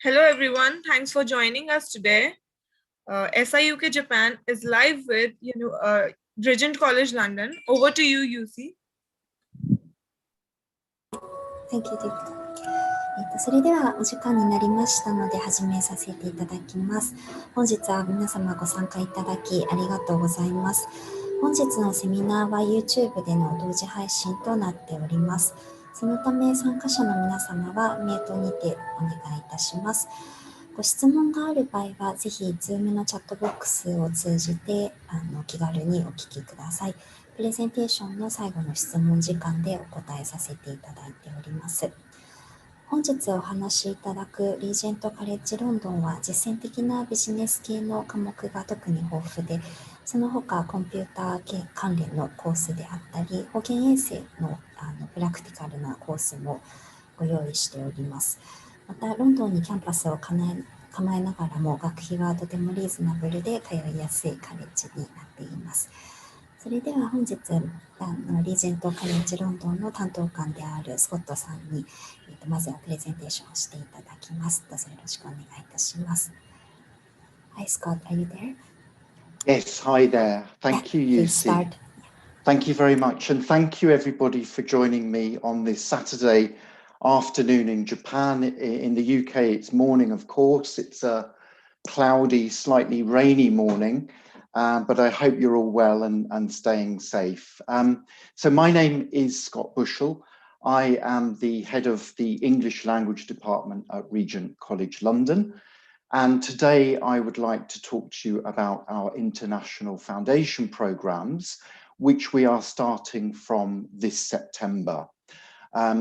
Hello everyone, thanks for joining us today. SIUK Japan is live with Regent College London. Over to you, UC. Thank you, David. それではお時間になりましたので始めさせていただきます。本日は皆様ご参加いただきありがとうございます。本日のセミナーは YouTube での同時配信となっております。そのため参加者の皆様はミュートにてお願いいたします。ご質問がある場合はぜひ Zoom のチャットボックスを通じて気軽にお聞きください。プレゼンテーションの最後の質問時間でお答えさせていただいております。本日お話しいただくリージェントカレッジロンドンは実践的なビジネス系の科目が特に豊富で、その他コンピューター系関連のコースであったり、保健衛生のプラクティカルなコースもご用意しております。また、ロンドンにキャンパスを構えながらも学費はとてもリーズナブルで通いやすいカレッジになっています。それでは本日、リージェントカレッジロンドンの担当官であるスコットさんに、まずはプレゼンテーションをしていただきます。どうぞよろしくお願いいたします。Hi, Scott, are you there? Yes, hi there. Thank you, Please UC. start. Thank you very much. And thank you, everybody, for joining me on this Saturday afternoon in Japan. In the UK, it's morning, of course. It's a cloudy, slightly rainy morning. But I hope you're all well and staying safe. So my name is Scott Bushell. I am the head of the English Language Department at Regent College London. And today I would like to talk to you about our international foundation programs, which we are starting from this September.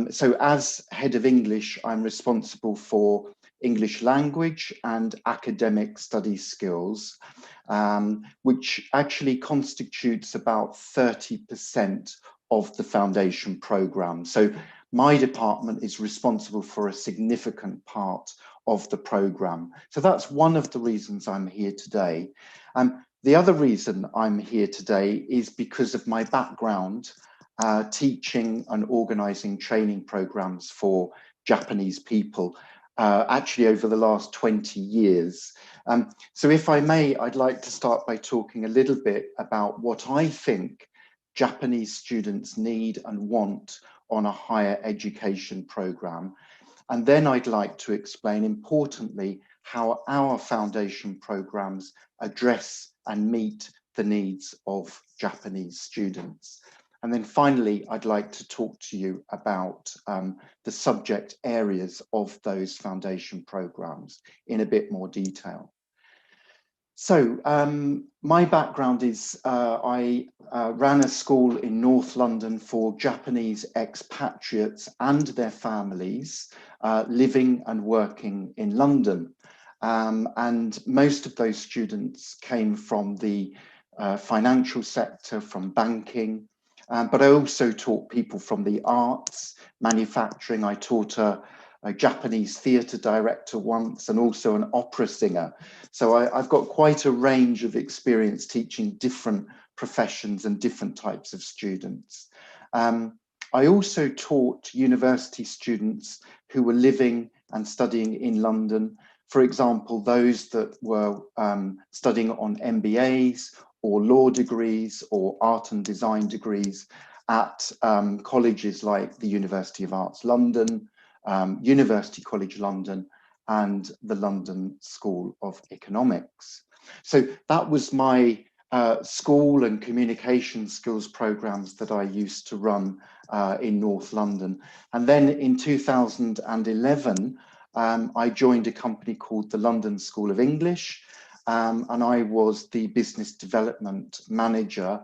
So as head of English, I'm responsible for English language and academic study skills, which actually constitutes about 30% of the foundation program. So my department is responsible for a significant part of the program. So that's one of the reasons I'm here today. The other reason I'm here today is because of my background teaching and organizing training programs for Japanese people, actually over the last 20 years. So if I may, I'd like to start by talking a little bit about what I think Japanese students need and want on a higher education program. And then I'd like to explain, importantly, how our foundation programs address and meet the needs of Japanese students. And then finally, I'd like to talk to you about the subject areas of those foundation programs in a bit more detail. So my background is I ran a school in North London for Japanese expatriates and their families living and working in London. And most of those students came from the financial sector, from banking, but I also taught people from the arts, manufacturing. I taught a Japanese theatre director once and also an opera singer. So I've got quite a range of experience teaching different professions and different types of students. I also taught university students who were living and studying in London. For example, those that were studying on MBAs or law degrees or art and design degrees at colleges like the University of Arts London, University College London, and the London School of Economics. So that was my school and communication skills programs that I used to run in North London. And then in 2011, I joined a company called the London School of English, and I was the business development manager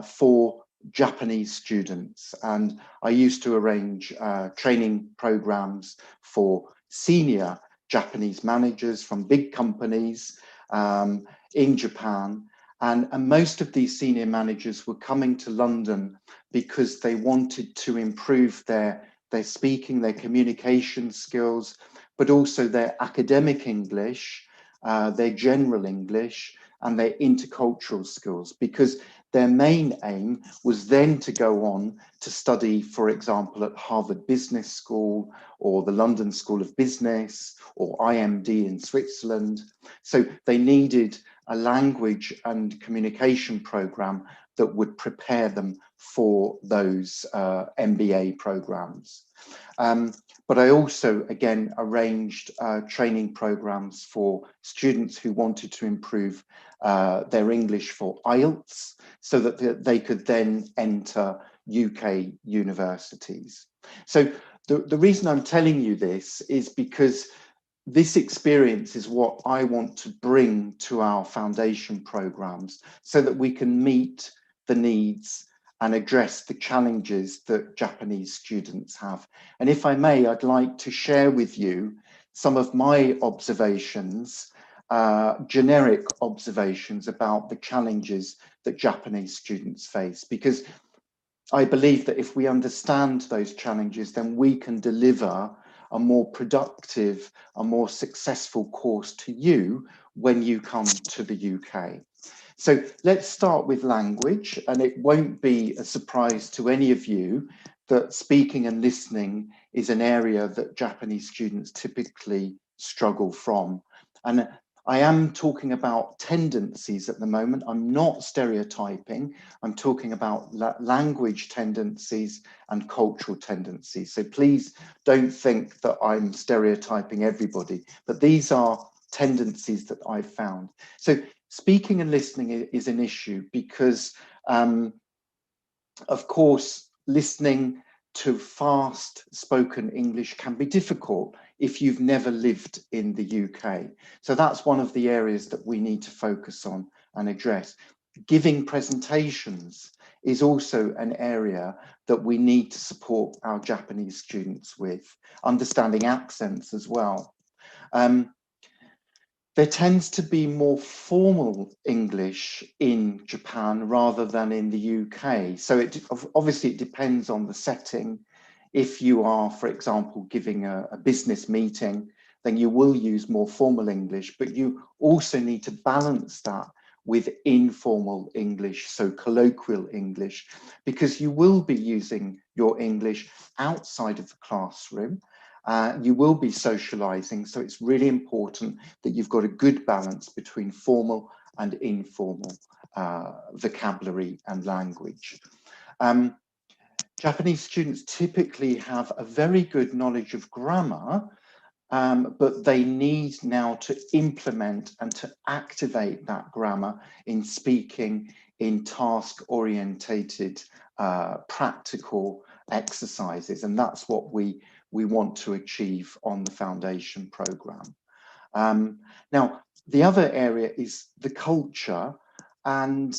for Japanese students. And I used to arrange training programs for senior Japanese managers from big companies in Japan. And most of these senior managers were coming to London because they wanted to improve their speaking, their communication skills, but also their academic English, their general English, and their intercultural skills, because their main aim was then to go on to study, for example, at Harvard Business School or the London School of Business or IMD in Switzerland. So they needed a language and communication program that would prepare them for those MBA programs. But I also, again, arranged training programs for students who wanted to improve their English for IELTS so that they could then enter UK universities. So the reason I'm telling you this is because this experience is what I want to bring to our foundation programs so that we can meet the needs and address the challenges that Japanese students have. And if I may, I'd like to share with you some of my observations, generic observations about the challenges that Japanese students face, because I believe that if we understand those challenges, then we can deliver a more productive, a more successful course to you when you come to the UK. So let's start with language, and it won't be a surprise to any of you that speaking and listening is an area that Japanese students typically struggle from. And I am talking about tendencies at the moment. I'm not stereotyping. I'm talking about language tendencies and cultural tendencies. So please don't think that I'm stereotyping everybody, but these are tendencies that I've found. So speaking and listening is an issue because, of course, listening to fast spoken English can be difficult if you've never lived in the UK. So that's one of the areas that we need to focus on and address. Giving presentations is also an area that we need to support our Japanese students with, understanding accents as well. There tends to be more formal English in Japan rather than in the UK. So obviously it depends on the setting. If you are, for example, giving a business meeting, then you will use more formal English, but you also need to balance that with informal English, so colloquial English, because you will be using your English outside of the classroom. You will be socializing, so it's really important that you've got a good balance between formal and informal vocabulary and language. Japanese students typically have a very good knowledge of grammar, but they need now to implement and to activate that grammar in speaking, in task-orientated practical exercises, and that's what we want to achieve on the foundation program. Now, the other area is the culture, and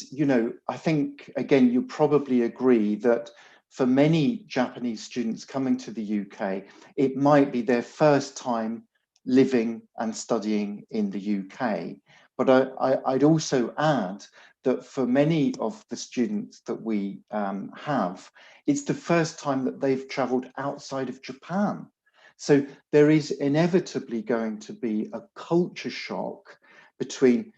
I think again you probably agree that for many Japanese students coming to the UK, it might be their first time living and studying in the UK. But I'd also add that for many of the students that we have, it's the first time that they've travelled outside of Japan. So there is inevitably going to be a culture shock between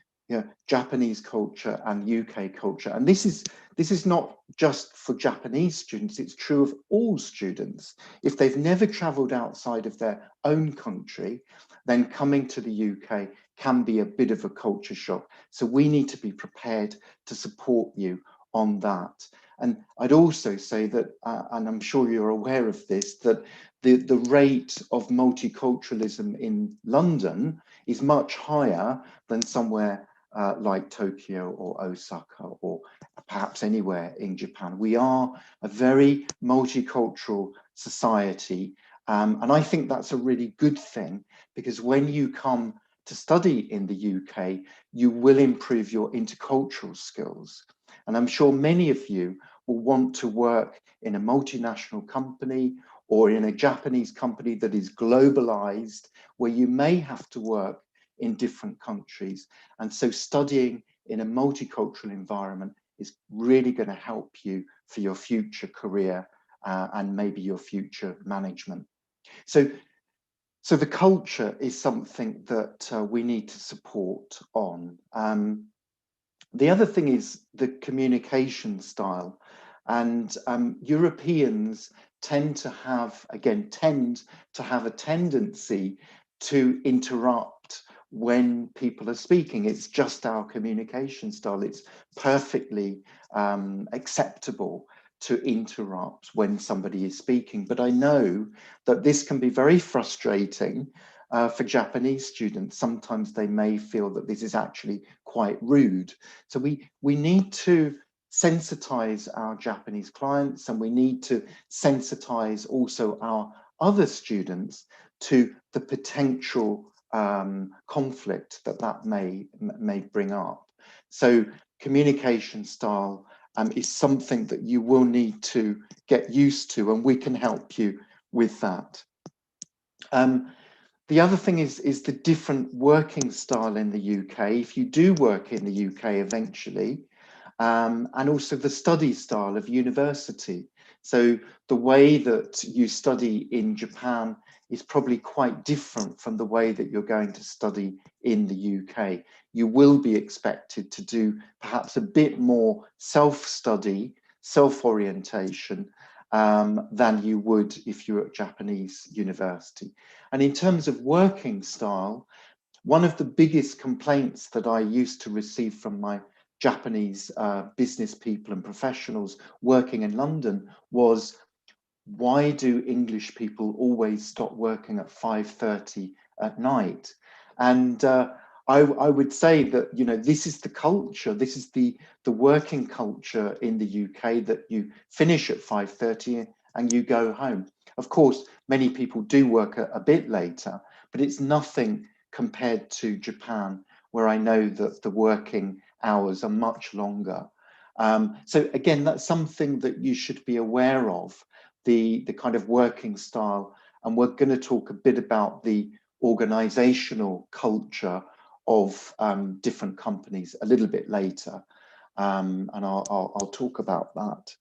Japanese culture and UK culture. And this is not just for Japanese students, it's true of all students. If they've never travelled outside of their own country, then coming to the UK can be a bit of a culture shock. So we need to be prepared to support you on that. And I'd also say that, and I'm sure you're aware of this, that the rate of multiculturalism in London is much higher than somewhere like Tokyo or Osaka or perhaps anywhere in Japan. We are a very multicultural society, and I think that's a really good thing, because when you come to study in the UK, you will improve your intercultural skills. And I'm sure many of you will want to work in a multinational company or in a Japanese company that is globalized, where you may have to work in different countries. And so studying in a multicultural environment is really going to help you for your future career and maybe your future management. So the culture is something that we need to support on. The other thing is the communication style. And Europeans tend to have a tendency to interrupt when people are speaking. It's just our communication style. It's perfectly acceptable to interrupt when somebody is speaking. But I know that this can be very frustrating for Japanese students. Sometimes they may feel that this is actually quite rude. So we need to sensitize our Japanese clients, and we need to sensitize also our other students to the potential conflict that may bring up. So communication style is something that you will need to get used to, and we can help you with that. The other thing is the different working style in the UK, if you do work in the UK eventually, and also the study style of university. So the way that you study in Japan is probably quite different from the way that you're going to study in the UK. You will be expected to do perhaps a bit more self-study, self-orientation than you would if you were at Japanese university. And in terms of working style, one of the biggest complaints that I used to receive from my Japanese business people and professionals working in London was, why do English people always stop working at 5:30 at night? And I would say that, you know, this is the culture, this is the working culture in the UK, that you finish at 5:30 and you go home. Of course, many people do work a bit later, but it's nothing compared to Japan, where I know that the working hours are much longer. So again, that's something that you should be aware of, the kind of working style. And we're going to talk a bit about the organizational culture of different companies a little bit later. And I'll talk about that.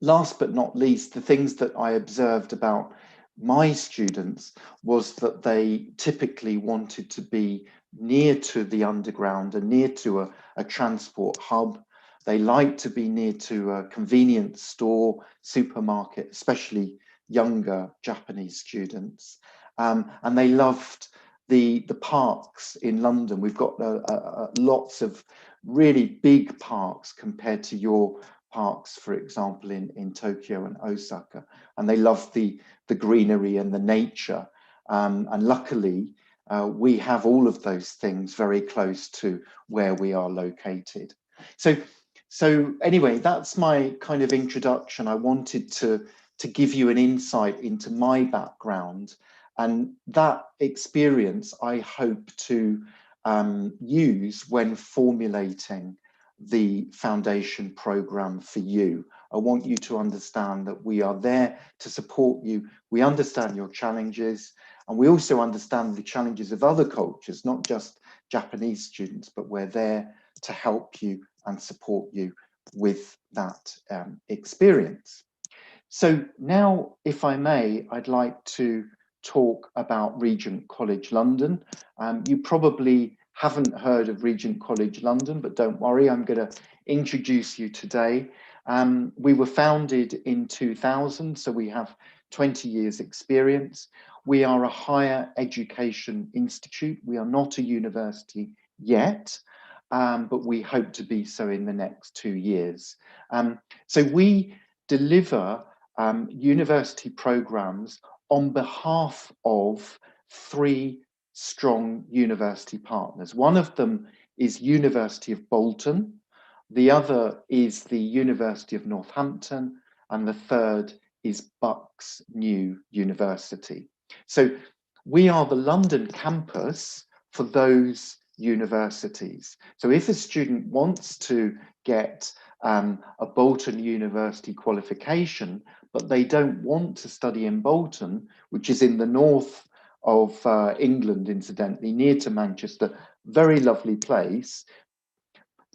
Last but not least, the things that I observed about my students was that they typically wanted to be near to the underground and near to a transport hub. They like to be near to a convenience store, supermarket, especially younger Japanese students. And they loved the parks in London. We've got lots of really big parks compared to your parks, for example, in Tokyo and Osaka. And they love the greenery and the nature. And luckily, we have all of those things very close to where we are located. So anyway, that's my kind of introduction. I wanted to give you an insight into my background, and that experience I hope to use when formulating the foundation program for you. I want you to understand that we are there to support you. We understand your challenges, and we also understand the challenges of other cultures, not just Japanese students, but we're there to help you and support you with that experience. So now, if I may, I'd like to talk about Regent College London. You probably haven't heard of Regent College London, but don't worry, I'm going to introduce you today. We were founded in 2000, so we have 20 years experience. We are a higher education institute. We are not a university yet, but we hope to be so in the next 2 years. So we deliver university programs on behalf of 3 strong university partners. One of them is University of Bolton, the other is the University of Northampton, and the third is Bucks New University. So we are the London campus for those universities. So if a student wants to get a Bolton University qualification, but they don't want to study in Bolton, which is in the north of England, incidentally, near to Manchester, very lovely place.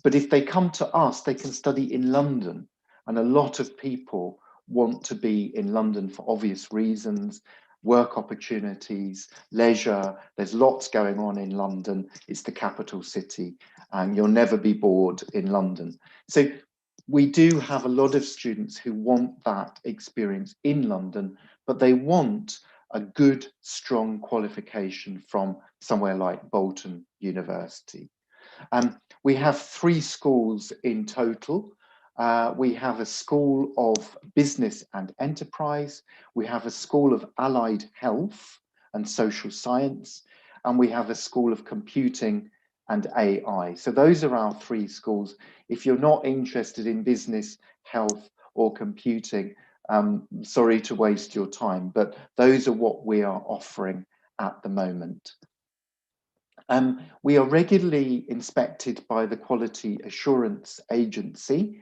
But if they come to us, they can study in London. And a lot of people want to be in London for obvious reasons. work opportunities, leisure. There's lots going on in London. It's the capital city, and you'll never be bored in London. So we do have a lot of students who want that experience in London, but they want a good, strong qualification from somewhere like Bolton University. We have 3 schools in total. We have a School of Business and Enterprise, we have a School of Allied Health and Social Science, and we have a School of Computing and AI. So those are our 3 schools. If you're not interested in business, health, or computing, sorry to waste your time, but those are what we are offering at the moment. We are regularly inspected by the Quality Assurance Agency,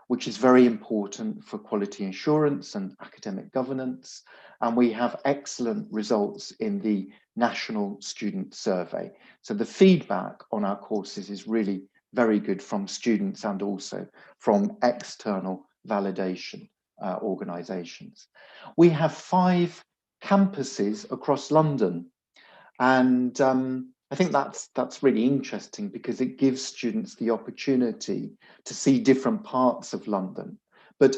which is very important for quality assurance and academic governance. And we have excellent results in the National Student Survey. So the feedback on our courses is really very good from students and also from external validation organisations. We have 5 campuses across London. And I think that's really interesting because it gives students the opportunity to see different parts of London. But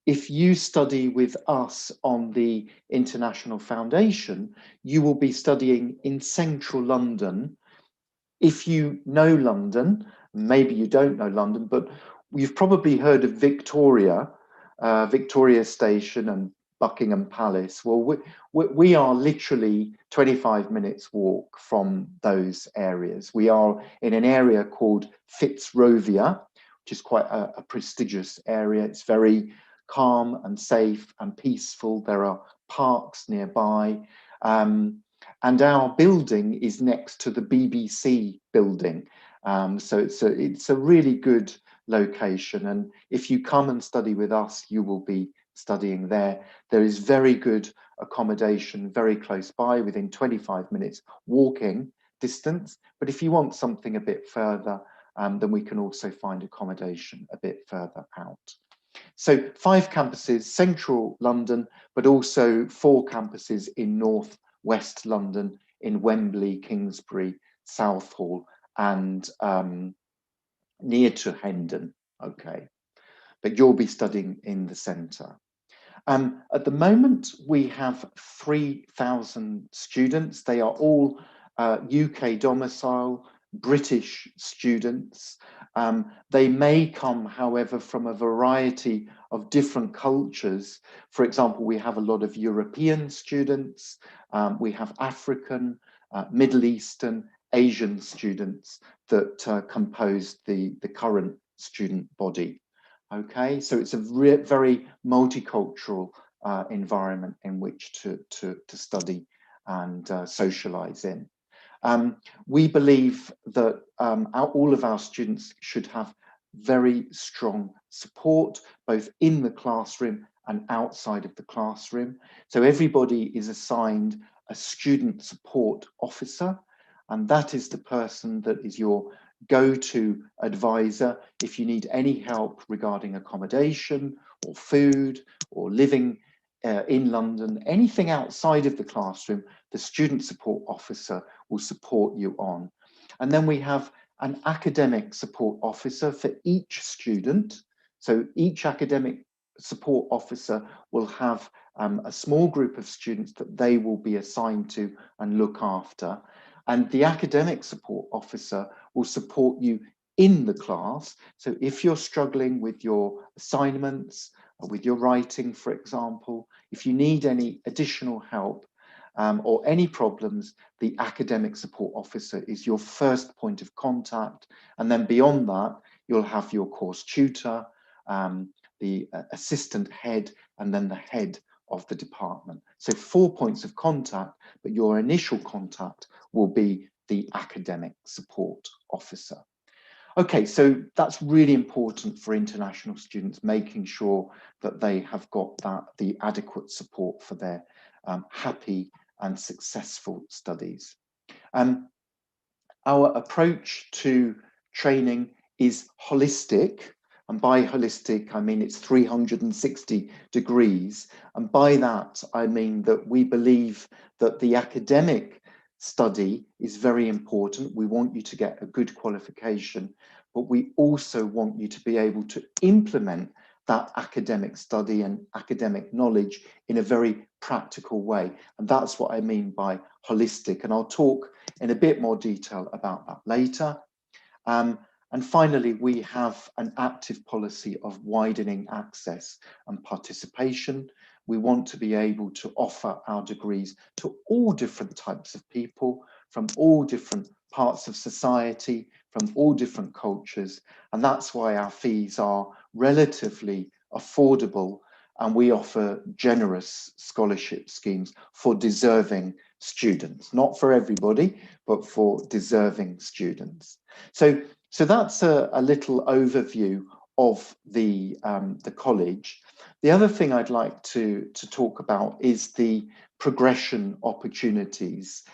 if you study with us on the International Foundation, you will be studying in central London. If you know London, maybe you don't know London, but you've probably heard of Victoria Station and Buckingham Palace. Well, we are literally 25 minutes walk from those areas. We are in an area called Fitzrovia, which is quite a prestigious area. It's very calm and safe and peaceful. There are parks nearby. And our building is next to the BBC building. So it's a really good location. And if you come and study with us, you will be studying there. There is very good accommodation very close by, within 25 minutes walking distance. But if you want something a bit further, then we can also find accommodation a bit further out. So 5 campuses, central London, but also 4 campuses in north West London, in Wembley, Kingsbury, Southall, and near to Hendon. Okay, but you'll be studying in the centre. At the moment, we have 3,000 students. They are all UK domicile, British students. They may come, however, from a variety of different cultures. For example, we have a lot of European students. We have African, Middle Eastern, Asian students that compose the current student body. Okay, so it's a very multicultural environment in which to study and socialize in. We believe that all of our students should have very strong support, both in the classroom and outside of the classroom. So everybody is assigned a student support officer, and that is the person that is your go-to advisor if you need any help regarding accommodation or food or living in London, anything outside of the classroom, the student support officer will support you on. And then we have an academic support officer for each student. So each academic support officer will have a small group of students that they will be assigned to and look after. And the academic support officer will support you in the class. So if you're struggling with your assignments, with your writing, for example, if you need any additional help or any problems, the academic support officer is your first point of contact. And then beyond that, you'll have your course tutor, the assistant head, and then the head of the department. So 4 points of contact, but your initial contact will be the academic support officer. Okay, so that's really important for international students, making sure that they have got the adequate support for their happy and successful studies. Our approach to training is holistic. And by holistic, I mean it's 360 degrees. And by that, I mean that we believe that the academic study is very important. We want you to get a good qualification, but we also want you to be able to implement that academic study and academic knowledge in a very practical way. And that's what I mean by holistic. And I'll talk in a bit more detail about that later. And finally, we have an active policy of widening access and participation. We want to be able to offer our degrees to all different types of people from all different parts of society, from all different cultures. And that's why our fees are relatively affordable, and we offer generous scholarship schemes for deserving students, not for everybody, but for deserving students. So that's a little overview of the college. The other thing I'd like to talk about is the progression opportunities.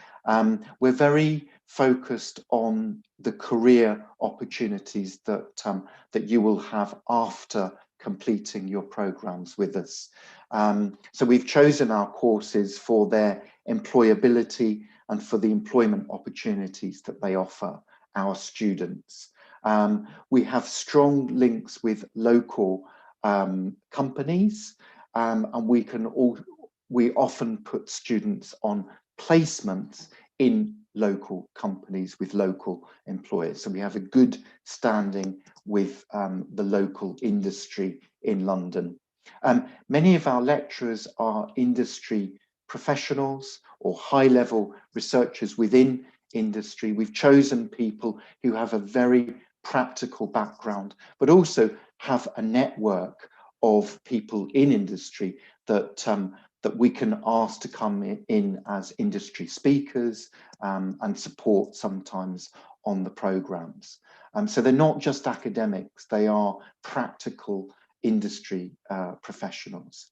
We're very focused on the career opportunities that you will have after completing your programs with us. So we've chosen our courses for their employability and for the employment opportunities that they offer our students. We have strong links with local companies, and we often put students on placements in local companies with local employers. So we have a good standing with the local industry in London. Many of our lecturers are industry professionals or high-level researchers within industry. We've chosen people who have a very practical background, but also have a network of people in industry that we can ask to come in as industry speakers and support sometimes on the programs. So they're not just academics, they are practical industry professionals.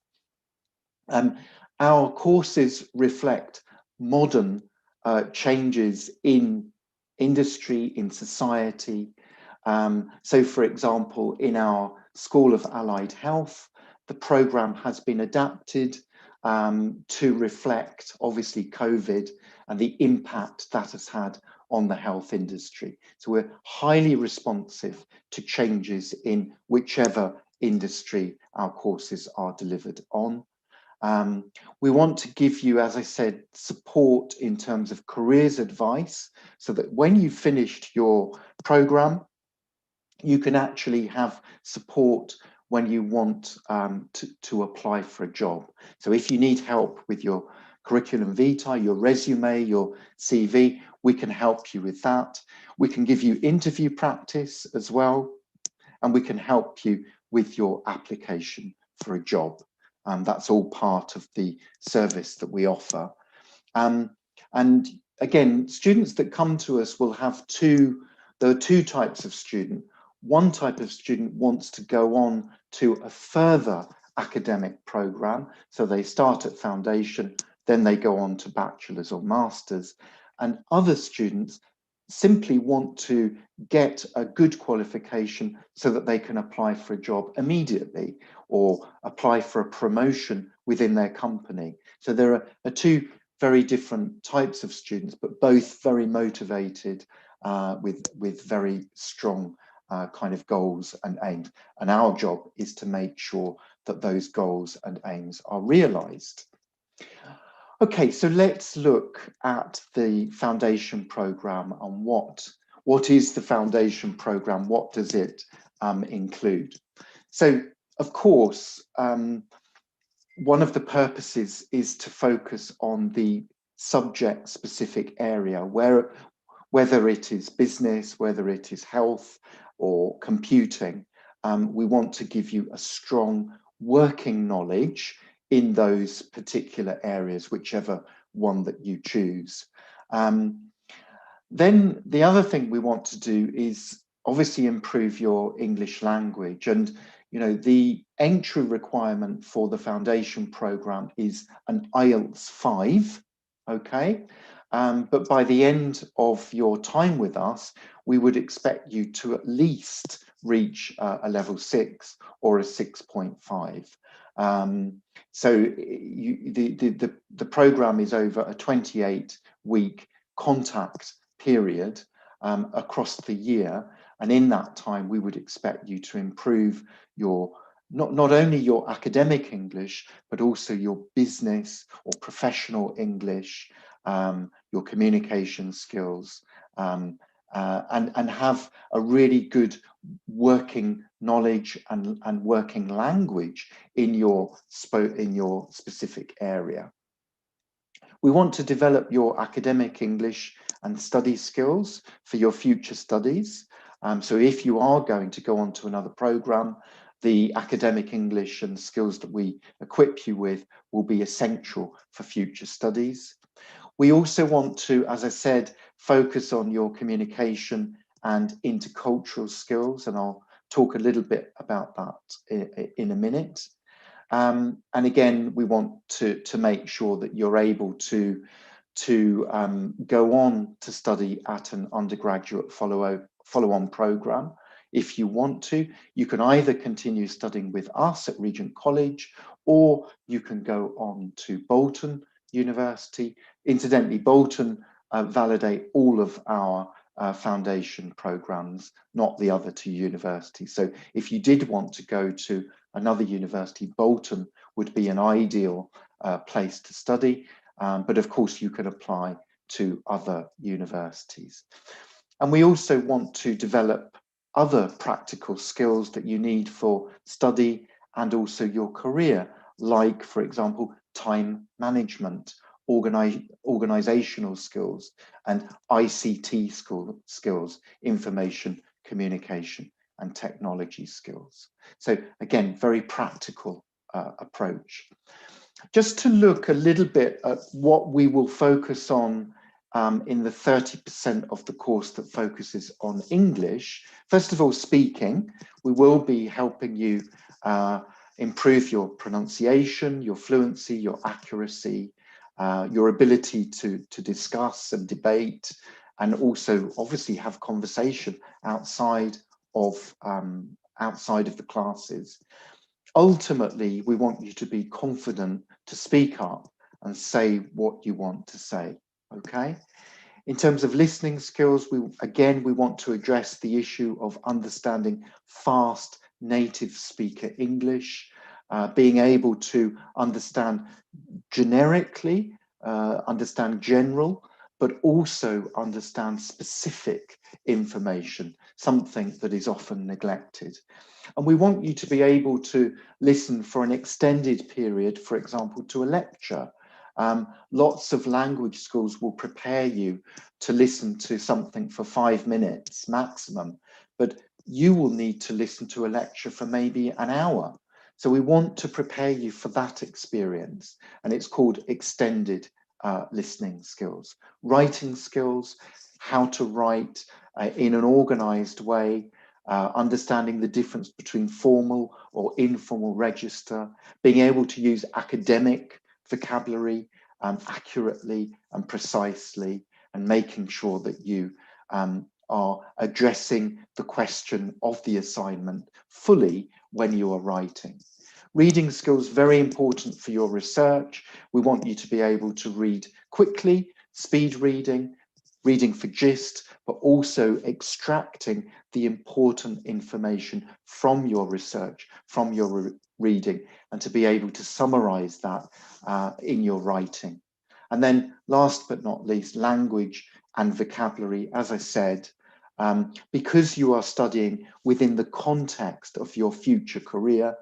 Our courses reflect modern changes in industry, in society. So for example, in our School of Allied Health, the program has been adapted to reflect obviously COVID and the impact that has had on the health industry. So we're highly responsive to changes in whichever industry our courses are delivered on. We want to give you, as I said, support in terms of careers advice, so that when you've finished your program, you can actually have support when you want to apply for a job. So if you need help with your curriculum vitae, your resume, your CV, we can help you with that. We can give you interview practice as well, and we can help you with your application for a job. That's all part of the service that we offer. And again, students that come to us will have there are two types of student. One type of student wants to go on to a further academic program. So they start at foundation, then they go on to bachelor's or master's. And other students simply want to get a good qualification so that they can apply for a job immediately or apply for a promotion within their company. So there are two very different types of students, but both very motivated with very strong kind of goals and aims. And our job is to make sure that those goals and aims are realized. Okay, so let's look at the foundation program and what is the foundation program? What does it include? So, of course, one of the purposes is to focus on the subject-specific area, whether it is business, whether it is health or computing. We want to give you a strong working knowledge in those particular areas, whichever one that you choose. Then the other thing we want to do is obviously improve your English language. And you know, the entry requirement for the foundation program is an IELTS 5, okay? but by the end of your time with us, we would expect you to at least reach a level 6 or a 6.5. So the program is over a 28-week contact period across the year. And in that time, we would expect you to improve your not only your academic English, but also your business or professional English, your communication skills, and have a really good working knowledge and working language in your specific area. We want to develop your academic English and study skills for your future studies. So if you are going to go on to another program, the academic English and skills that we equip you with will be essential for future studies. We also want to, as I said, focus on your communication and intercultural skills, and I'll talk a little bit about that in a minute. And again, we want to make sure that you're able to go on to study at an undergraduate follow-on program. If you want to, you can either continue studying with us at Regent College, or you can go on to Bolton University. Incidentally, Bolton validate all of our foundation programs, not the other two universities. So if you did want to go to another university, Bolton would be an ideal place to study. But of course, you can apply to other universities. And we also want to develop other practical skills that you need for study and also your career, like, for example, time management, organizational skills, and ICT skills, information, communication, and technology skills. So again, very practical approach. Just to look a little bit at what we will focus on in the 30% of the course that focuses on English. First of all, speaking. We will be helping you improve your pronunciation, your fluency, your accuracy, your ability to discuss and debate, and also obviously have conversation outside of the classes. Ultimately, we want you to be confident to speak up and say what you want to say, okay? In terms of listening skills, we want to address the issue of understanding fast native speaker English, being able to understand generically, understand general, but also understand specific information, something that is often neglected. And we want you to be able to listen for an extended period, for example, to a lecture. Lots of language schools will prepare you to listen to something for 5 minutes maximum, but you will need to listen to a lecture for maybe an hour. So we want to prepare you for that experience, and it's called extended listening skills. Writing skills, how to write in an organized way, understanding the difference between formal or informal register, being able to use academic vocabulary accurately and precisely, and making sure that you are addressing the question of the assignment fully when you are writing. Reading skills, very important for your research. We want you to be able to read quickly, speed reading, reading for gist, but also extracting the important information from your research, from your reading, and to be able to summarize that in your writing. And then last but not least, language and vocabulary. As I said, because you are studying within the context of your future career,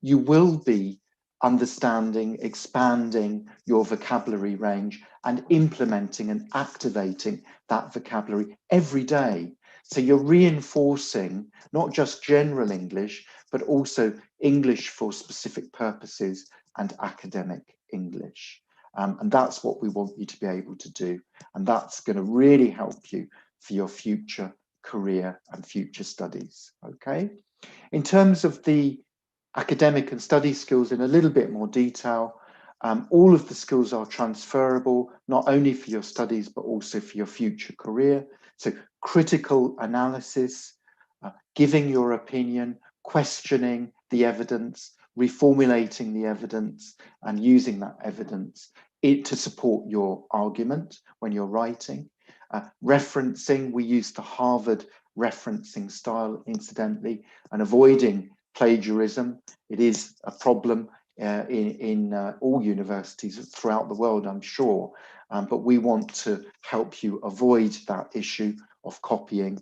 you will be understanding, expanding your vocabulary range and implementing and activating that vocabulary every day. So you're reinforcing not just general English, but also English for specific purposes and academic English. And that's what we want you to be able to do. And that's going to really help you for your future career and future studies, okay? In terms of the academic and study skills in a little bit more detail, All of the skills are transferable, not only for your studies, but also for your future career. So critical analysis, giving your opinion, questioning the evidence, reformulating the evidence, and using that evidence to support your argument when you're writing. Referencing, we use the Harvard referencing style, incidentally, and avoiding plagiarism. It is a problem in all universities throughout the world, I'm sure, but we want to help you avoid that issue of copying,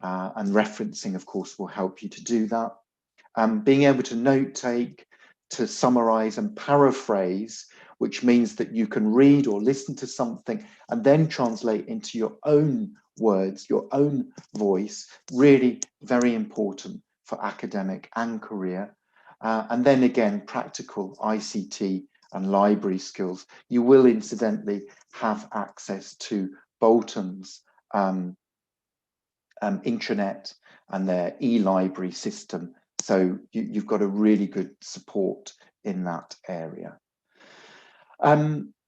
and referencing, of course, will help you to do that. Being able to note take, to summarize and paraphrase, which means that you can read or listen to something and then translate into your own words, your own voice, really very important for academic and career. And then again, practical ICT and library skills. You will incidentally have access to Bolton's intranet and their e-library system. So you've got a really good support in that area.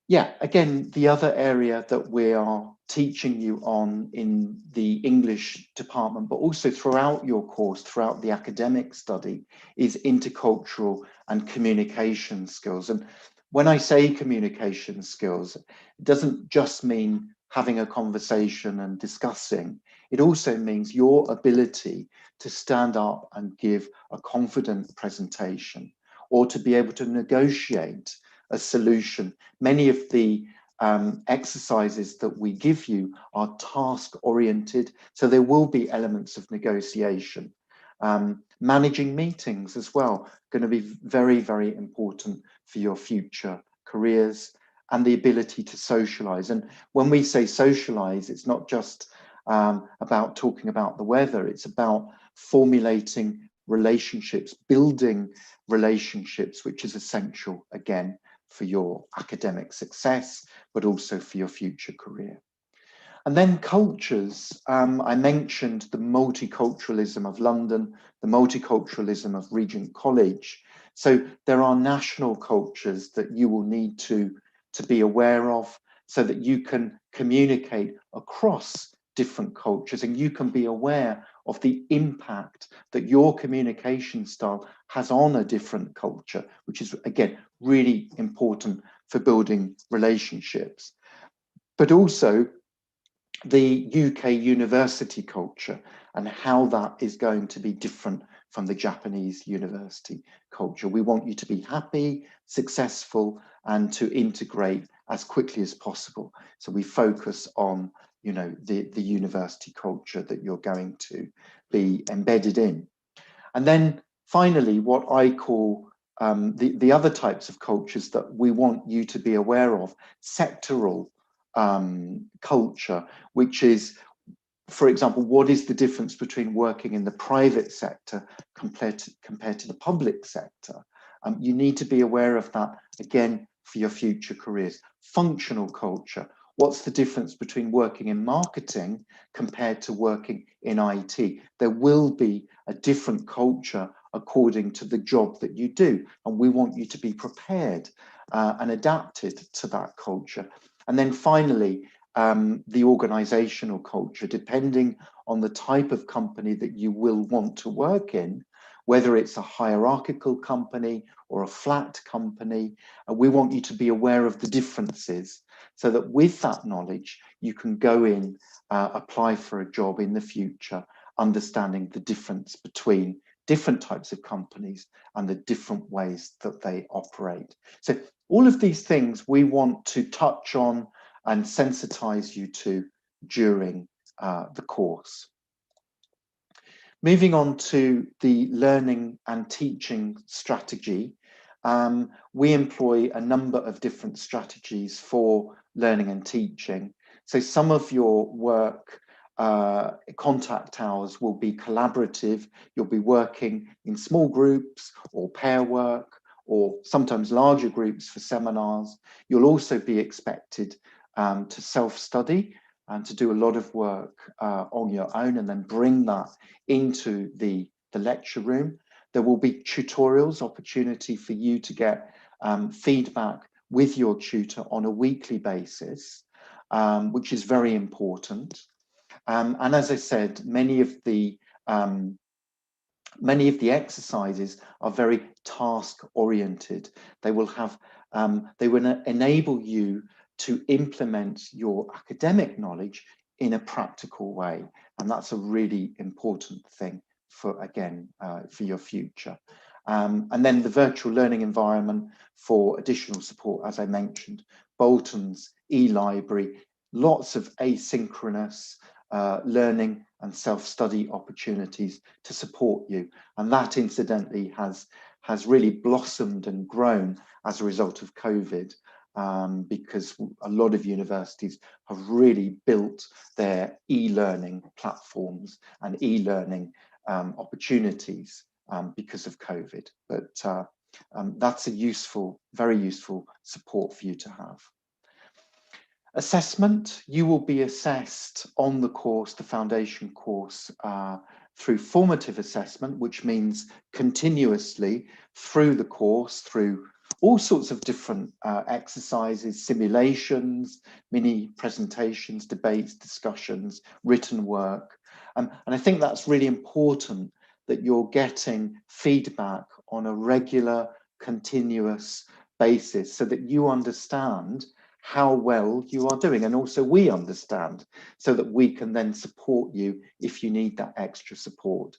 Yeah, again, the other area that we are teaching you on in the English department, but also throughout your course, throughout the academic study, is intercultural and communication skills. And when I say communication skills, it doesn't just mean having a conversation and discussing. It also means your ability to stand up and give a confident presentation, or to be able to negotiate a solution. Many of the exercises that we give you are task oriented, so there will be elements of negotiation. Managing meetings as well, going to be very, very important for your future careers, and the ability to socialize. And when we say socialize, it's not just about talking about the weather, it's about formulating relationships, building relationships, which is essential, again, for your academic success, but also for your future career. And then cultures. I mentioned the multiculturalism of London, the multiculturalism of Regent College. So there are national cultures that you will need to be aware of, so that you can communicate across different cultures, and you can be aware of the impact that your communication style has on a different culture, which is, again, really important for building relationships. But also the UK university culture and how that is going to be different from the Japanese university culture. We want you to be happy, successful, and to integrate as quickly as possible. So we focus on, you know, the university culture that you're going to be embedded in. And then finally, what I call the other types of cultures that we want you to be aware of, sectoral culture, which is, for example, what is the difference between working in the private sector compared to the public sector? You need to be aware of that, again, for your future careers. Functional culture. What's the difference between working in marketing compared to working in IT? There will be a different culture according to the job that you do, and we want you to be prepared and adapted to that culture. And then finally, the organizational culture, depending on the type of company that you will want to work in, whether it's a hierarchical company or a flat company, we want you to be aware of the differences, so that with that knowledge, you can go in, apply for a job in the future, understanding the difference between different types of companies and the different ways that they operate. So all of these things we want to touch on and sensitize you to during the course. Moving on to the learning and teaching strategy, we employ a number of different strategies for learning and teaching. So some of your work contact hours will be collaborative. You'll be working in small groups or pair work, or sometimes larger groups for seminars. You'll also be expected to self-study and to do a lot of work on your own, and then bring that into the lecture room. There will be tutorials, opportunity for you to get feedback with your tutor on a weekly basis, which is very important. And as I said, many of the exercises are very task oriented. They will enable you to implement your academic knowledge in a practical way. And that's a really important thing for, again, for your future. And then the virtual learning environment for additional support, as I mentioned, Bolton's e-library, lots of asynchronous learning and self-study opportunities to support you. And that incidentally has really blossomed and grown as a result of COVID, because a lot of universities have really built their e-learning platforms and e-learning opportunities because of COVID. But that's a useful, very useful support for you to have. Assessment, you will be assessed on the course, the foundation course, through formative assessment, which means continuously through the course, through all sorts of different exercises, simulations, mini presentations, debates, discussions, written work. And I think that's really important, that you're getting feedback on a regular, continuous basis so that you understand how well you are doing, and also we understand, so that we can then support you if you need that extra support.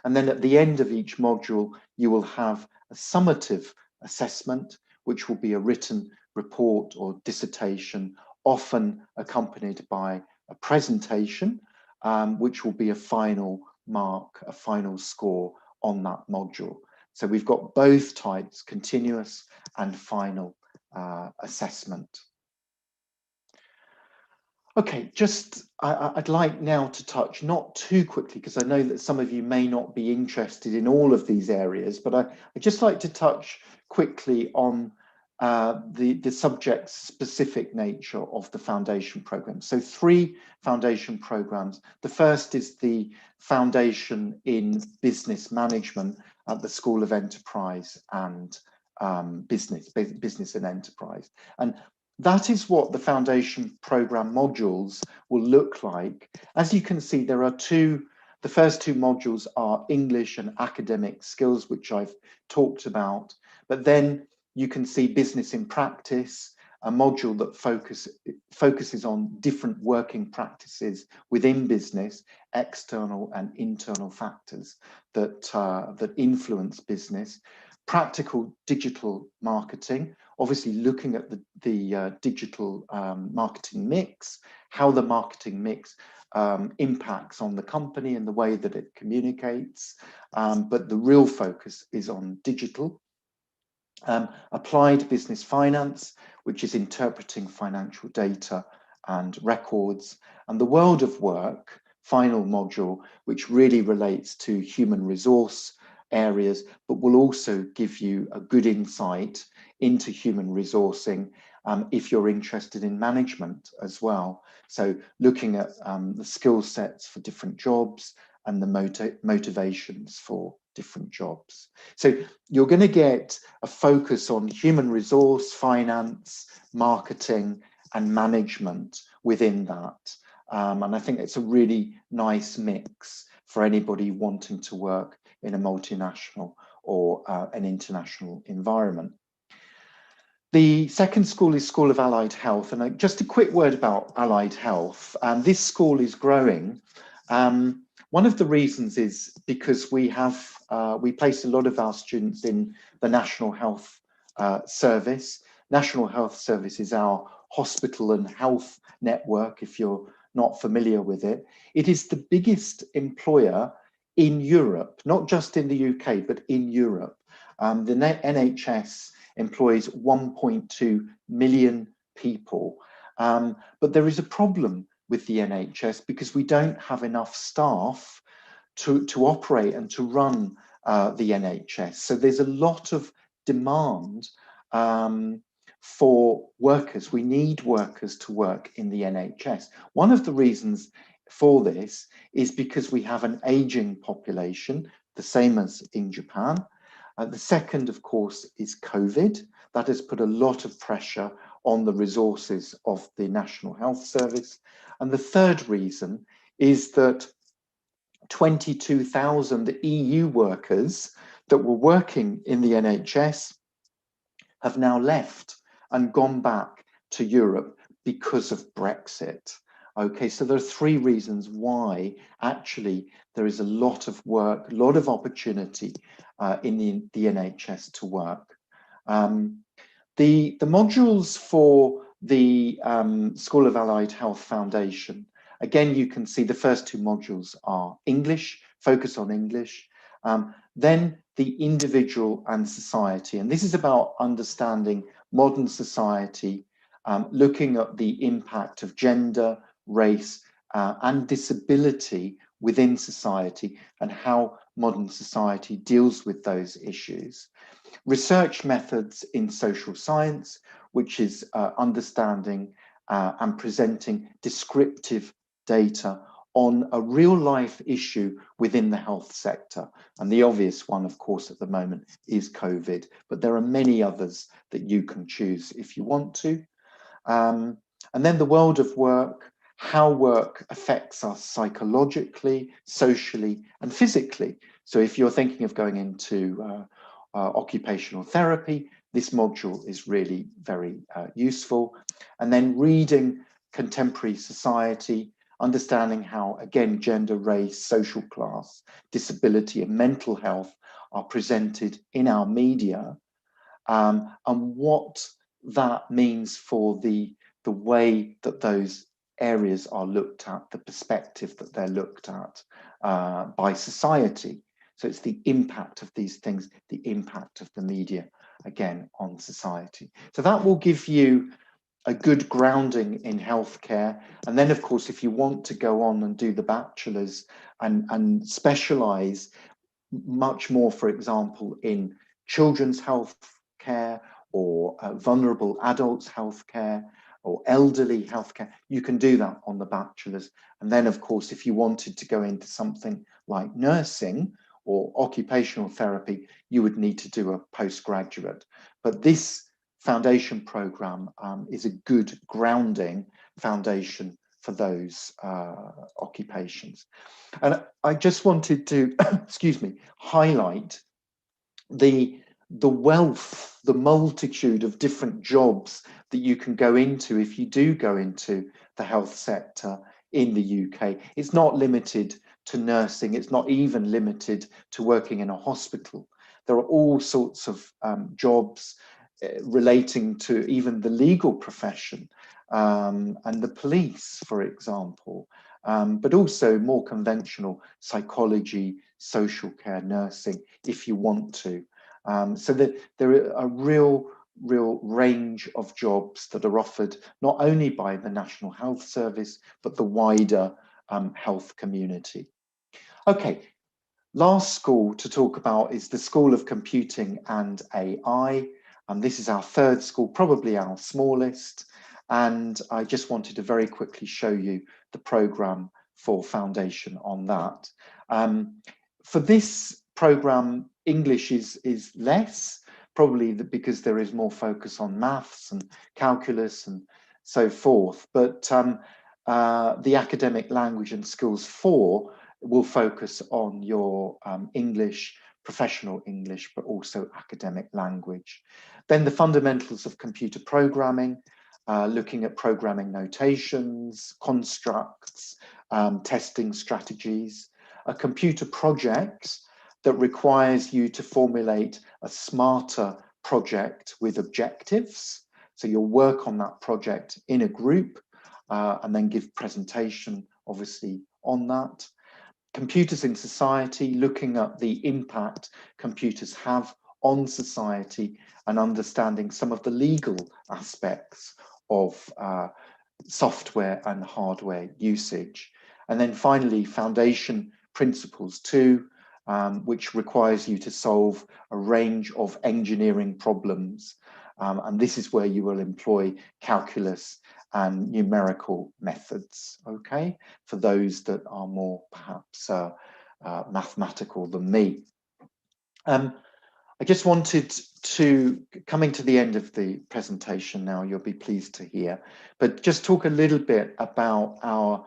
And then at the end of each module, you will have a summative assessment, which will be a written report or dissertation, often accompanied by a presentation, which will be a final mark, a final score on that module. So we've got both types, continuous and final assessment. Okay, I'd like now to touch, not too quickly, because I know that some of you may not be interested in all of these areas, but I'd just like to touch quickly on the subject specific nature of the foundation program. So 3 foundation programs. The first is the foundation in business management at the School of Enterprise and Business and Enterprise. And that is what the foundation program modules will look like. As you can see, there are the first 2 modules are English and academic skills, which I've talked about, but then you can see business in practice, a module that focuses on different working practices within business, external and internal factors that influence business. Practical digital marketing, obviously looking at the digital marketing mix, how the marketing mix impacts on the company and the way that it communicates, but the real focus is on digital. Applied business finance, which is interpreting financial data and records, and the world of work, final module, which really relates to human resource areas, but will also give you a good insight into human resourcing if you're interested in management as well. So looking at the skill sets for different jobs and the motivations for different jobs. So you're going to get a focus on human resource, finance, marketing, and management within that. And I think it's a really nice mix for anybody wanting to work in a multinational or an international environment. The second school is School of Allied Health, and just a quick word about Allied Health. This school is growing. One of the reasons is because we place a lot of our students in the National Health Service. National Health Service is our hospital and health network, if you're not familiar with it. It is the biggest employer in Europe, not just in the UK, but in Europe. The NHS employs 1.2 million people. But there is a problem with the NHS because we don't have enough staff to operate and to run the NHS. So there's a lot of demand for workers. We need workers to work in the NHS. One of the reasons for this is because we have an aging population, the same as in Japan. The second, of course, is COVID. That has put a lot of pressure on the resources of the National Health Service. And the third reason is that 22,000 EU workers that were working in the NHS have now left and gone back to Europe because of Brexit. Okay, so there are three reasons why actually there is a lot of work, a lot of opportunity in the NHS to work. The modules for the School of Allied Health Foundation, again, you can see the first two modules are English, focus on English, then the individual and society. And this is about understanding modern society, looking at the impact of gender, race, and disability within society and how modern society deals with those issues. Research methods in social science, which is understanding and presenting descriptive data on a real life issue within the health sector. And the obvious one, of course, at the moment is COVID, but there are many others that you can choose if you want to. And then the world of work, how work affects us psychologically, socially, and physically. So if you're thinking of going into occupational therapy, this module is really very useful. And then reading contemporary society, understanding how, again, gender, race, social class, disability, and mental health are presented in our media, and what that means for the way that those areas are looked at, the perspective that they're looked at by society. So it's the impact of these things, the impact of the media, again, on society. So that will give you a good grounding in healthcare. And then, of course, if you want to go on and do the bachelor's and specialize much more, for example, in children's health care or vulnerable adults healthcare or elderly healthcare, you can do that on the bachelor's. And then, of course, if you wanted to go into something like nursing or occupational therapy, you would need to do a postgraduate. But this foundation program is a good grounding foundation for those occupations. And I just wanted to, excuse me, highlight the wealth, the multitude of different jobs that you can go into if you do go into the health sector in the UK. It's not limited to nursing. It's not even limited to working in a hospital. There are all sorts of jobs relating to even the legal profession and the police, for example, but also more conventional psychology, social care, nursing, if you want to. So that there are a real range of jobs that are offered not only by the National Health Service, but the wider health community. Okay, last school to talk about is the School of Computing and AI. And this is our third school, probably our smallest. And I just wanted to very quickly show you the program for foundation on that. For this program, English is less, probably because there is more focus on maths and calculus and so forth. But the academic language and skills 4 will focus on your English, professional English, but also academic language. Then the fundamentals of computer programming, looking at programming notations, constructs, testing strategies. A computer project that requires you to formulate a smarter project with objectives. So you'll work on that project in a group and then give presentation, obviously, on that. Computers in society, looking at the impact computers have on society and understanding some of the legal aspects of software and hardware usage. And then finally, foundation principles 2, which requires you to solve a range of engineering problems. And this is where you will employ calculus and numerical methods, okay, for those that are more perhaps mathematical than me. I just wanted to, coming to the end of the presentation now, you'll be pleased to hear, but just talk a little bit about our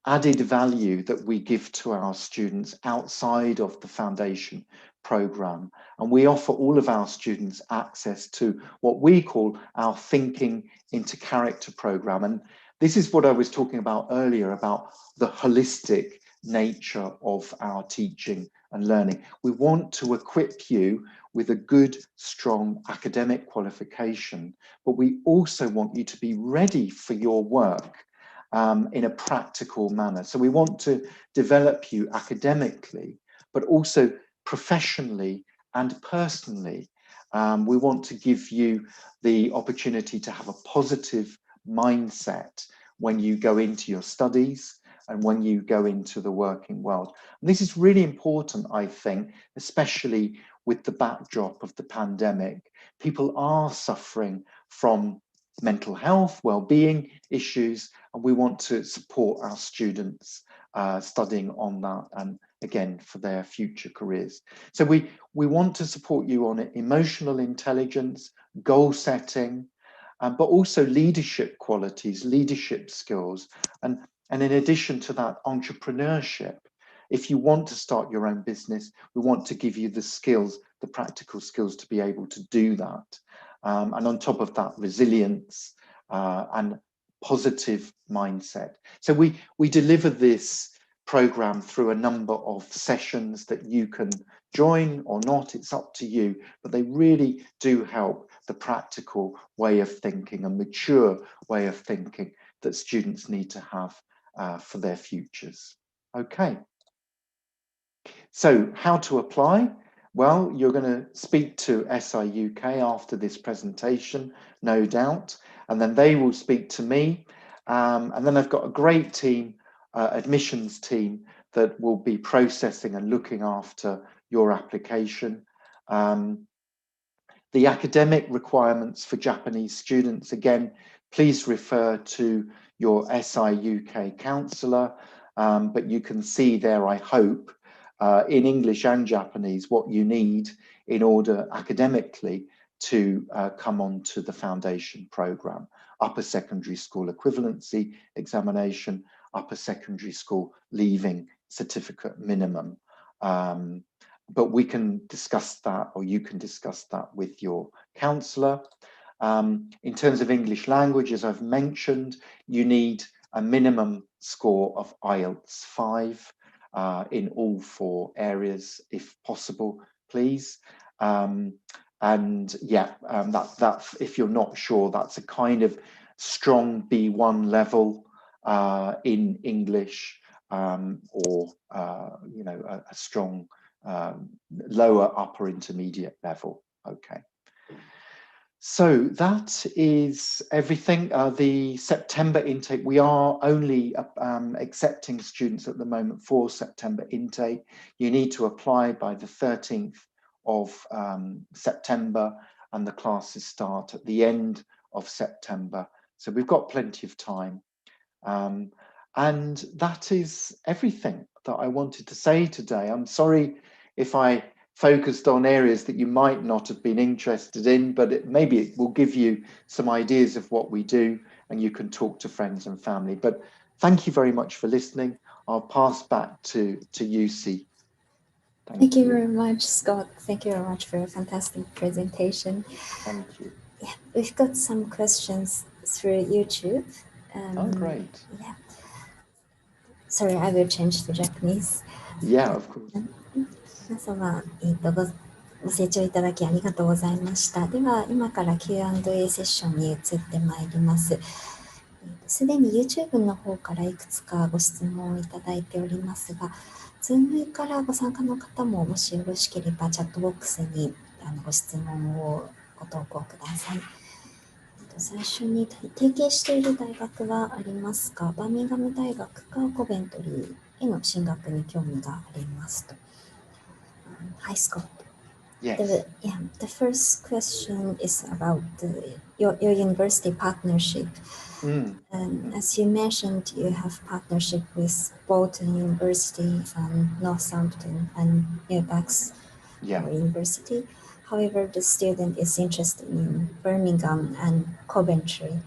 added value that we give to our students outside of the foundation program. And we offer all of our students access to what we call our Thinking into Character program. And this is what I was talking about earlier about the holistic nature of our teaching and learning. We want to equip you with a good, strong academic qualification, but we also want you to be ready for your work in a practical manner. So we want to develop you academically, but also professionally and personally. We want to give you the opportunity to have a positive mindset when you go into your studies and when you go into the working world. And this is really important, I think, especially with the backdrop of the pandemic. People are suffering from mental health, well-being issues, and we want to support our students studying on that and again for their future careers. So we want to support you on emotional intelligence, goal setting, but also leadership qualities, leadership skills, and in addition to that, entrepreneurship. If you want to start your own business, we want to give you the skills, the practical skills to be able to do that. And on top of that, resilience and positive mindset. So we deliver this program through a number of sessions that you can join or not, it's up to you, but they really do help the practical way of thinking, a mature way of thinking that students need to have for their futures. Okay. So how to apply? Well, you're going to speak to SI UK after this presentation, no doubt, and then they will speak to me. And then I've got a great team, admissions team, that will be processing and looking after your application. The academic requirements for Japanese students, again, please refer to your SI UK counsellor, but you can see there, I hope, in English and Japanese, what you need in order academically to come on to the foundation program. Upper secondary school equivalency examination, upper secondary school leaving certificate minimum. But we can discuss that, or you can discuss that with your counsellor. In terms of English language, as I've mentioned, you need a minimum score of IELTS 5 in all 4 areas, if possible, please. And yeah, that if you're not sure, that's a kind of strong B1 level in English, or you know, a strong lower upper intermediate level. Okay. So that is everything. The September intake, we are only accepting students at the moment for September intake. You need to apply by the 13th of September, and the classes start at the end of September. So we've got plenty of time. And that is everything that I wanted to say today. I'm sorry if I focused on areas that you might not have been interested in, but maybe it will give you some ideas of what we do, and you can talk to friends and family. But thank you very much for listening. I'll pass back to UC. Thank you very much, Scott. Thank you very much for a fantastic presentation. Thank you. Yeah, we've got some questions through YouTube. Oh, great. Yeah. Sorry, I will change to Japanese. Yeah, of course. 皆様、ご清聴いただきありがとうございました。では、今から Q&A セッションに移ってまいります。すでに YouTube の方からいくつかご質問をいただいておりますが、Zoom からご参加の方ももしよろしければチャットボックスにご質問をご投稿ください。最初に提携している大学はありますか？バーミンガム大学かコベントリーへの進学に興味がありますと。Hi, Scott. Yes. The first question is about your university partnership. As you mentioned, you have partnership with Bolton University and Northampton and New University. However, the student is interested in Birmingham and Coventry.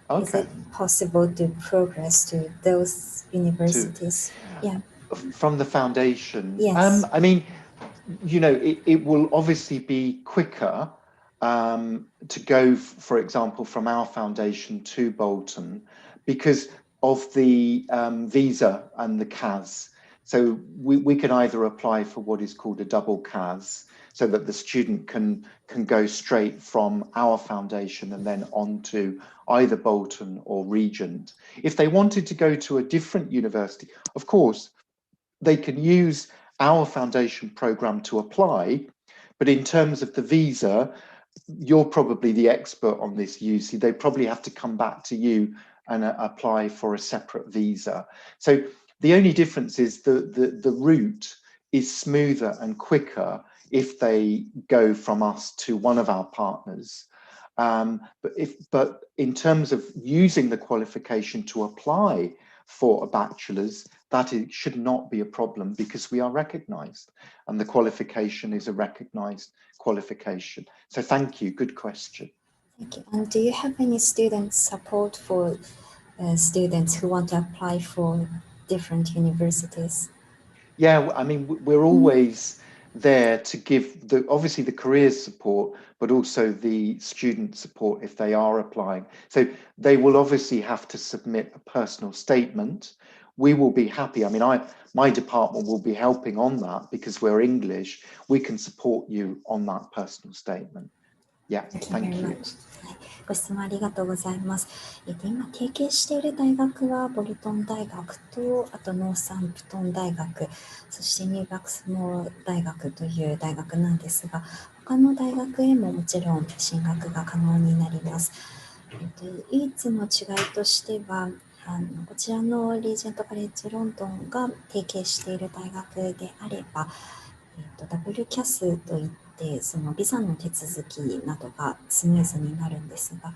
Is it possible to progress to those universities? From the foundation? Yes. I mean, it will obviously be quicker to go, for example, from our foundation to Bolton because of the visa and the CAS. So we can either apply for what is called a double CAS, so that the student can go straight from our foundation and then on to either Bolton or Regent. If they wanted to go to a different university, of course, they can use our foundation program to apply, but in terms of the visa, you're probably the expert on this, Yusi. They probably have to come back to you and apply for a separate visa. So the only difference is the route is smoother and quicker if they go from us to one of our partners. But in terms of using the qualification to apply for a bachelor's, that should not be a problem because we are recognized and the qualification is a recognized qualification. So thank you, good question. Thank you. And do you have any student support for students who want to apply for different universities? Yeah, I mean, we're always there to give obviously the careers support, but also the student support if they are applying. So they will obviously have to submit a personal statement. We will be happy. I mean, my department will be helping on that because we're English. We can support you on that personal statement. Yeah, thank you. ご質問ありがとうございます。今提携している大学はボルトン大学とあとノーサンプトン大学、そしてニューバックスモー大学という大学なんですが、他の大学へももちろん進学が可能になります。唯一の違いとしてはこちらのリージェントカレッジロンドンが提携している大学であれば、ダブルキャスといってそのビザの手続きなどがスムーズになるんですが、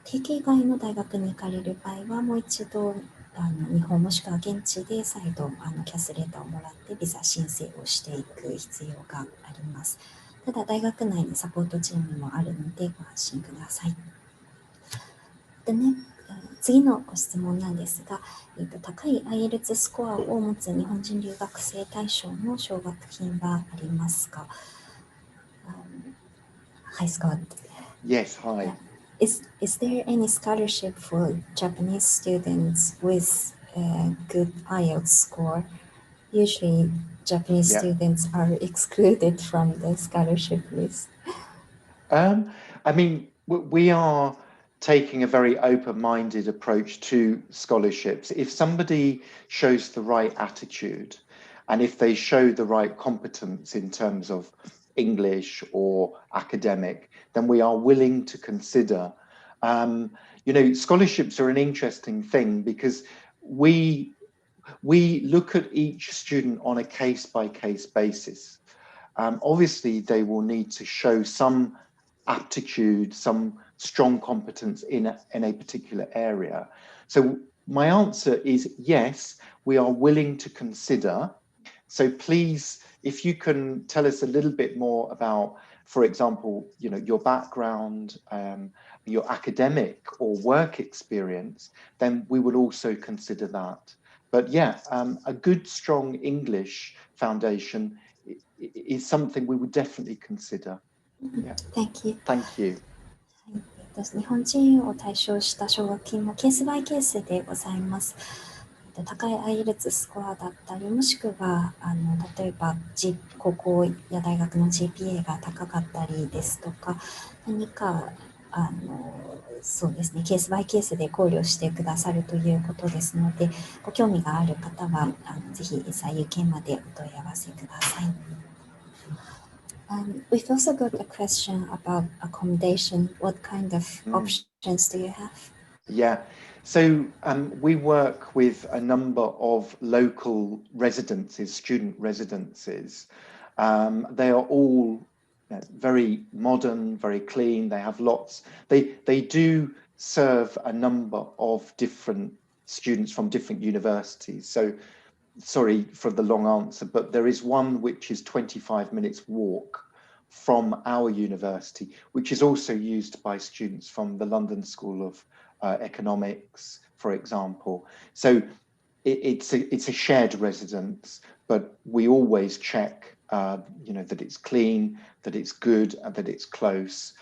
提携外の大学に行かれる場合はもう一度日本もしくは現地で再度キャスレーターをもらってビザ申請をしていく必要があります。ただ大学内にサポートチームもあるのでご安心ください。でね、次のご質問なんですが、高い IELTS スコアを持つ日本人留学生対象の奨学金はありますか？ Hi, Scott. Yes, hi. Is there any scholarship for Japanese students with a good IELTS score? Usually, Japanese students are excluded from the scholarship list. I mean, we are taking a very open-minded approach to scholarships. If somebody shows the right attitude and if they show the right competence in terms of English or academic, then we are willing to consider. Scholarships are an interesting thing because we look at each student on a case-by-case basis. Obviously, they will need to show some aptitude, some strong competence in a particular area. So my answer is yes, we are willing to consider. So please, if you can tell us a little bit more about, for example, your background, your academic or work experience, then we would also consider that. But yeah, a good, strong English foundation is something we would definitely consider. Yeah. Thank you. Thank you. 日本人を対象した奨学金もケースバイケースでございます。高い IELTS スコアだったり、もしくは例えば高校や大学の GPA が高かったりですとか、何かそうですね、ケースバイケースで考慮してくださるということですので、ご興味がある方はぜひ最優先までお問い合わせください。We've also got a question about accommodation. What kind of options do you have? Yeah, so we work with a number of local residences, student residences. They are all very modern, very clean. They have lots. They do serve a number of different students from different universities. So sorry for the long answer, but there is one which is 25 minutes walk from our university, which is also used by students from the London School of Economics, for example. So it's a shared residence, but we always check, that it's clean, that it's good, and that it's close.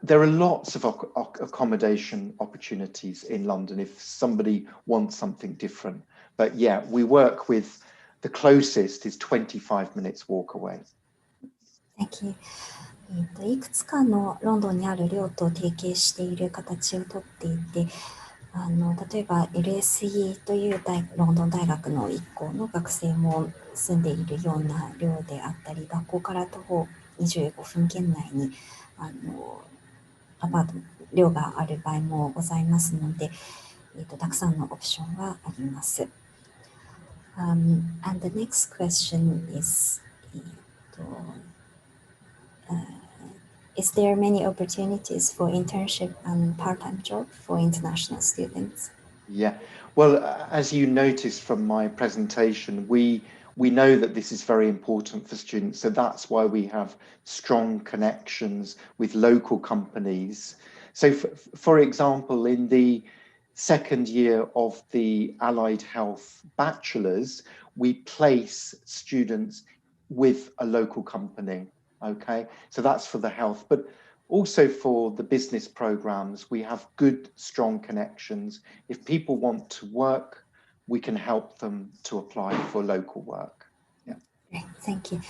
There are lots of accommodation opportunities in London if somebody wants something different. But yeah, we work with the closest is 25 minutes walk away. Thank you. いくつかのロンドンにある寮と提携している形をとっていて、例えば LSE というロンドン大学の一校の学生も住んでいるような寮であったり、学校から徒歩25分圏内にアパート寮がある場合もございますので、たくさんのオプションはあります。And the next question is, is there many opportunities for internship and part-time job for international students? Yeah, well, as you noticed from my presentation, we know that this is very important for students. So that's why we have strong connections with local companies. So for example, in the second year of the Allied Health Bachelor's, we place students with a local company. Okay, so that's for the health, but also for the business programs, we have good, strong connections. If people want to work, we can help them to apply for local work. Yeah. Thank you.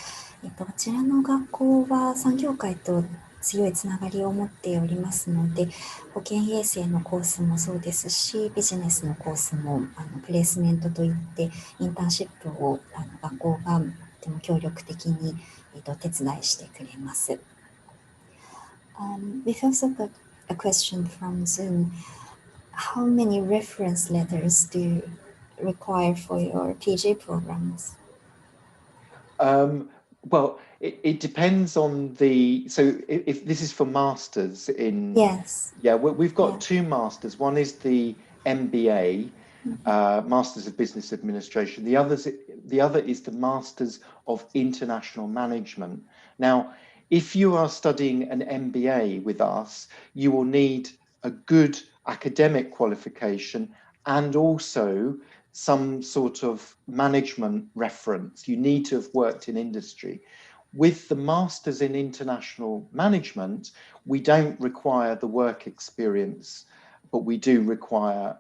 こちらの学校は産業界と強いつながりを持っておりますので、保健衛生のコースもそうですし、ビジネスのコースもプレイスメントといってインターンシップを学校がとても協力的に手伝いしてくれます。We've also got a question from Zoom. How many reference letters do you require for your PG programs? Well, it depends on so if this is for masters in... Yes. Yeah, we've got two masters. One is the MBA, Masters of Business Administration. The other is the Masters of International Management. Now, if you are studying an MBA with us, you will need a good academic qualification and also some sort of management reference. You need to have worked in industry. With the Masters in International Management, we don't require the work experience, but we do require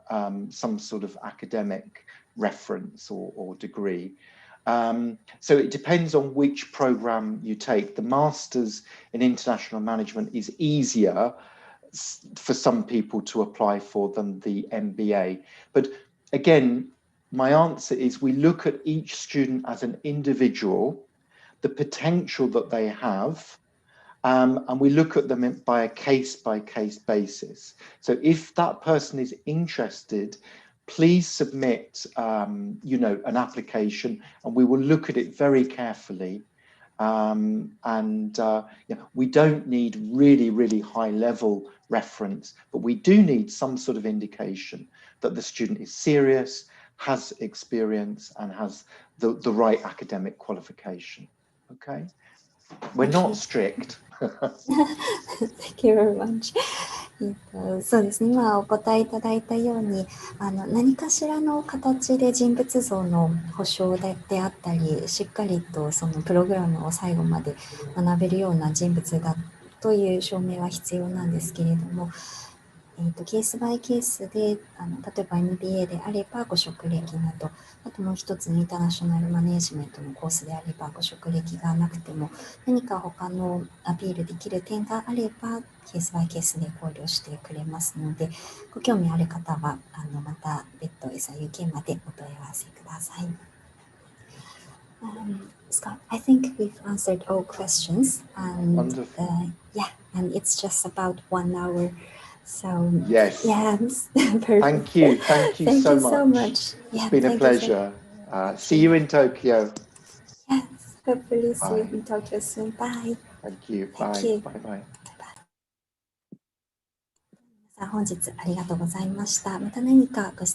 some sort of academic reference or degree. So it depends on which program you take. The Masters in International Management is easier for some people to apply for than the MBA. But again, my answer is we look at each student as an individual, the potential that they have, and we look at them by a case-by-case basis. So if that person is interested, please submit, an application, and we will look at it very carefully. We don't need really, really high-level reference, but we do need some sort of indication that the student is serious, has experience, and has the right academic qualification. Okay? We're not strict. Thank you very much. そうですね、今お答えいただいたように何かしらの形で人物像の保証であったり、しっかりとそのプログラムを最後まで学べるような人物だという証明は必要なんですけれども、ケースバイケースで例えば MBA であればご職歴など、あともう一つのインターナショナルマネージメントのコースであればご職歴がなくても何か他のアピールできる点があればケースバイケースで考慮してくれますので、ご興味ある方はまた別途 SIUK までお問い合わせください。Scott, I think we've answered all questions, and and it's just about 1 hour. So yes, perfect. Thank you so much. Yeah, it's been a pleasure. See you in Tokyo. Yes, hopefully see you in Tokyo soon. Bye. Thank you. Bye. Bye. 本日ありがとうございました。また何かご質問